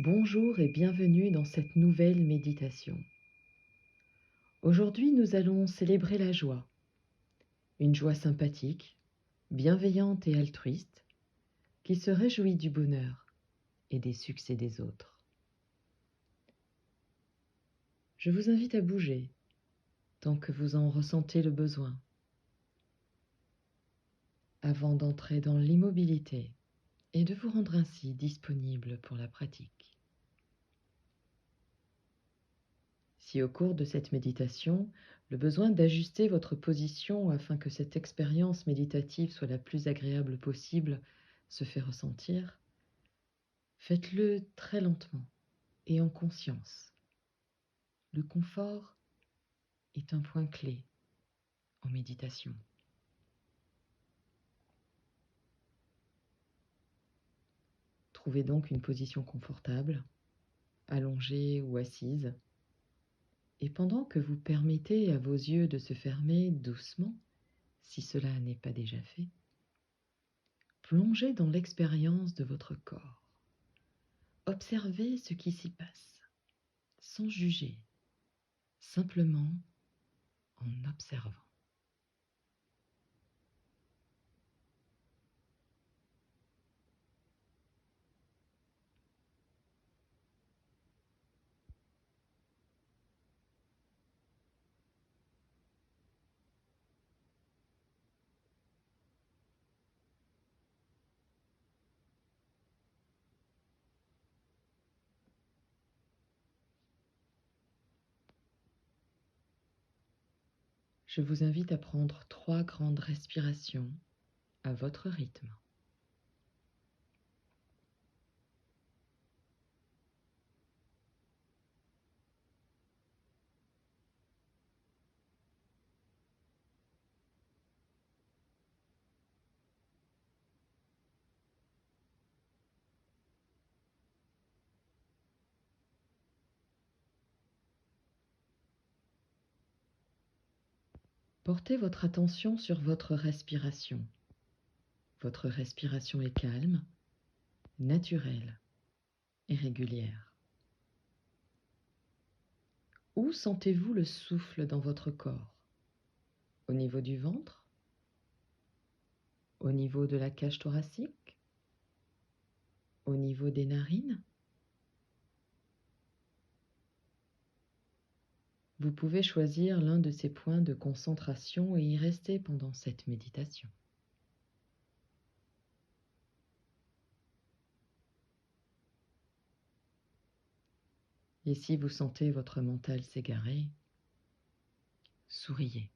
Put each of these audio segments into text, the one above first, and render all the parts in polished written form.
Bonjour et bienvenue dans cette nouvelle méditation. Aujourd'hui, nous allons célébrer la joie. Une joie sympathique, bienveillante et altruiste, qui se réjouit du bonheur et des succès des autres. Je vous invite à bouger tant que vous en ressentez le besoin, avant d'entrer dans l'immobilité et de vous rendre ainsi disponible pour la pratique. Si au cours de cette méditation, le besoin d'ajuster votre position afin que cette expérience méditative soit la plus agréable possible se fait ressentir, faites-le très lentement et en conscience. Le confort est un point clé en méditation. Trouvez donc une position confortable, allongée ou assise, et pendant que vous permettez à vos yeux de se fermer doucement, si cela n'est pas déjà fait, plongez dans l'expérience de votre corps. Observez ce qui s'y passe, sans juger, simplement en observant. Je vous invite à prendre 3 grandes respirations à votre rythme. Portez votre attention sur votre respiration. Votre respiration est calme, naturelle et régulière. Où sentez-vous le souffle dans votre corps? Au niveau du ventre? Au niveau de la cage thoracique? Au niveau des narines? Vous pouvez choisir l'un de ces points de concentration et y rester pendant cette méditation. Et si vous sentez votre mental s'égarer, souriez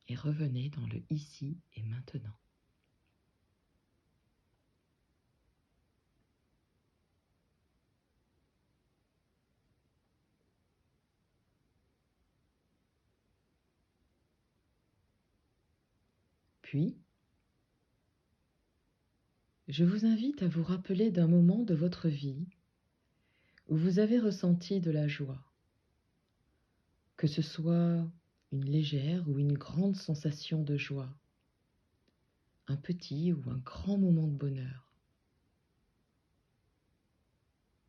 et revenez dans le ici et maintenant. Puis, je vous invite à vous rappeler d'un moment de votre vie où vous avez ressenti de la joie, que ce soit une légère ou une grande sensation de joie, un petit ou un grand moment de bonheur.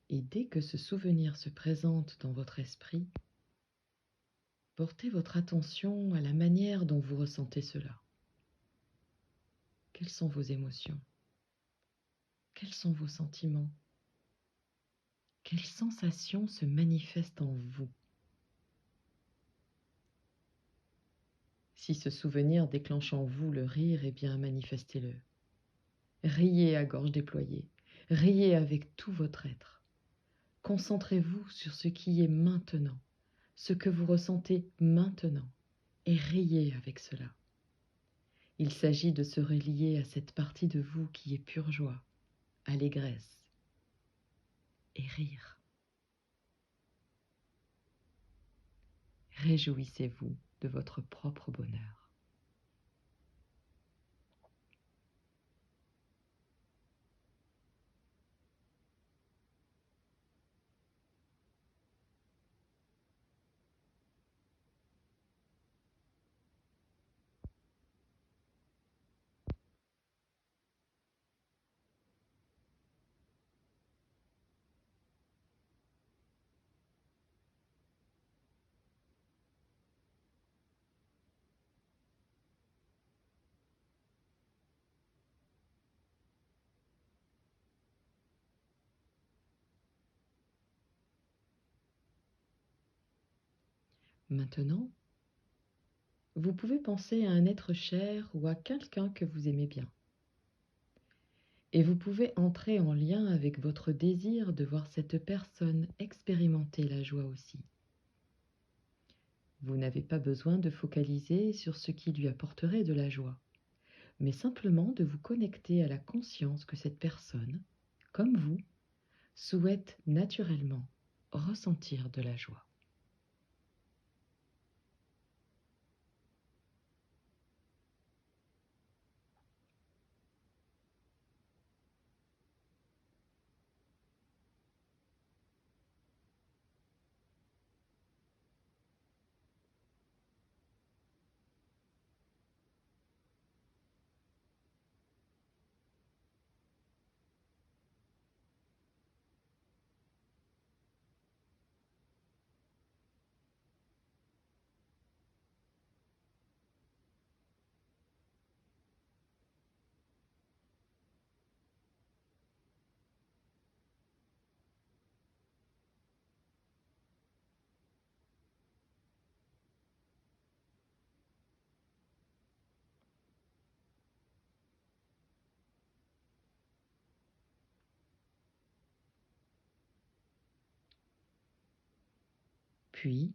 Et dès que ce souvenir se présente dans votre esprit, portez votre attention à la manière dont vous ressentez cela. Quelles sont vos émotions? Quels sont vos sentiments? Quelles sensations se manifestent en vous? Si ce souvenir déclenche en vous le rire, eh bien manifestez-le. Riez à gorge déployée, riez avec tout votre être. Concentrez-vous sur ce qui est maintenant, ce que vous ressentez maintenant, et riez avec cela. Il s'agit de se relier à cette partie de vous qui est pure joie, allégresse, et rire. Réjouissez-vous de votre propre bonheur. Maintenant, vous pouvez penser à un être cher ou à quelqu'un que vous aimez bien. Et vous pouvez entrer en lien avec votre désir de voir cette personne expérimenter la joie aussi. Vous n'avez pas besoin de focaliser sur ce qui lui apporterait de la joie, mais simplement de vous connecter à la conscience que cette personne, comme vous, souhaite naturellement ressentir de la joie. Puis,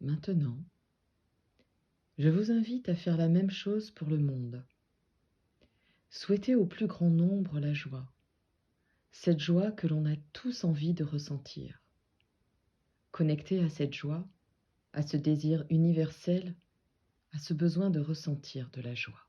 maintenant, je vous invite à faire la même chose pour le monde. Souhaitez au plus grand nombre la joie, cette joie que l'on a tous envie de ressentir. Connectez à cette joie, à ce désir universel, à ce besoin de ressentir de la joie.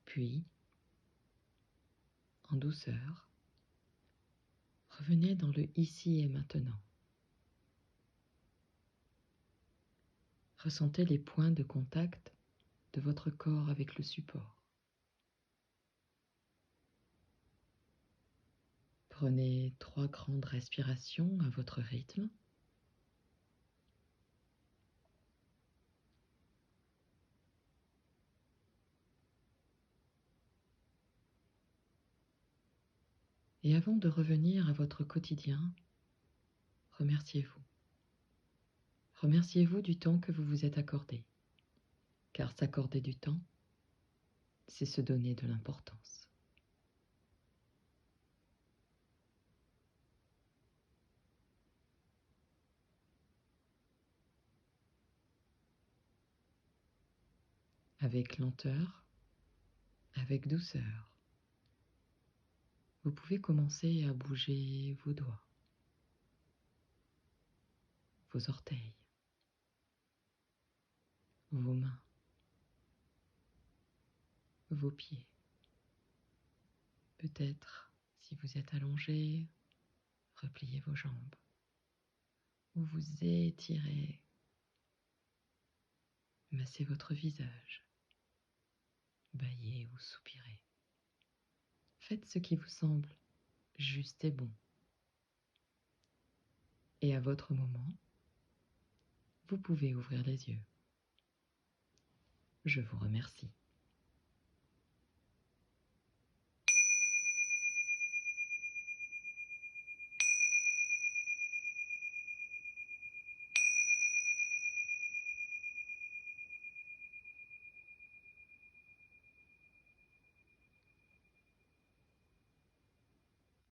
Puis, en douceur, revenez dans le ici et maintenant. Ressentez les points de contact de votre corps avec le support. Prenez 3 grandes respirations à votre rythme. Et avant de revenir à votre quotidien, remerciez-vous. Remerciez-vous du temps que vous vous êtes accordé, car s'accorder du temps, c'est se donner de l'importance. Avec lenteur, avec douceur, vous pouvez commencer à bouger vos doigts, vos orteils, vos mains, vos pieds. Peut-être, si vous êtes allongé, repliez vos jambes ou vous étirez. Massez votre visage, bâillez ou soupirez. Faites ce qui vous semble juste et bon. Et à votre moment, vous pouvez ouvrir les yeux. Je vous remercie.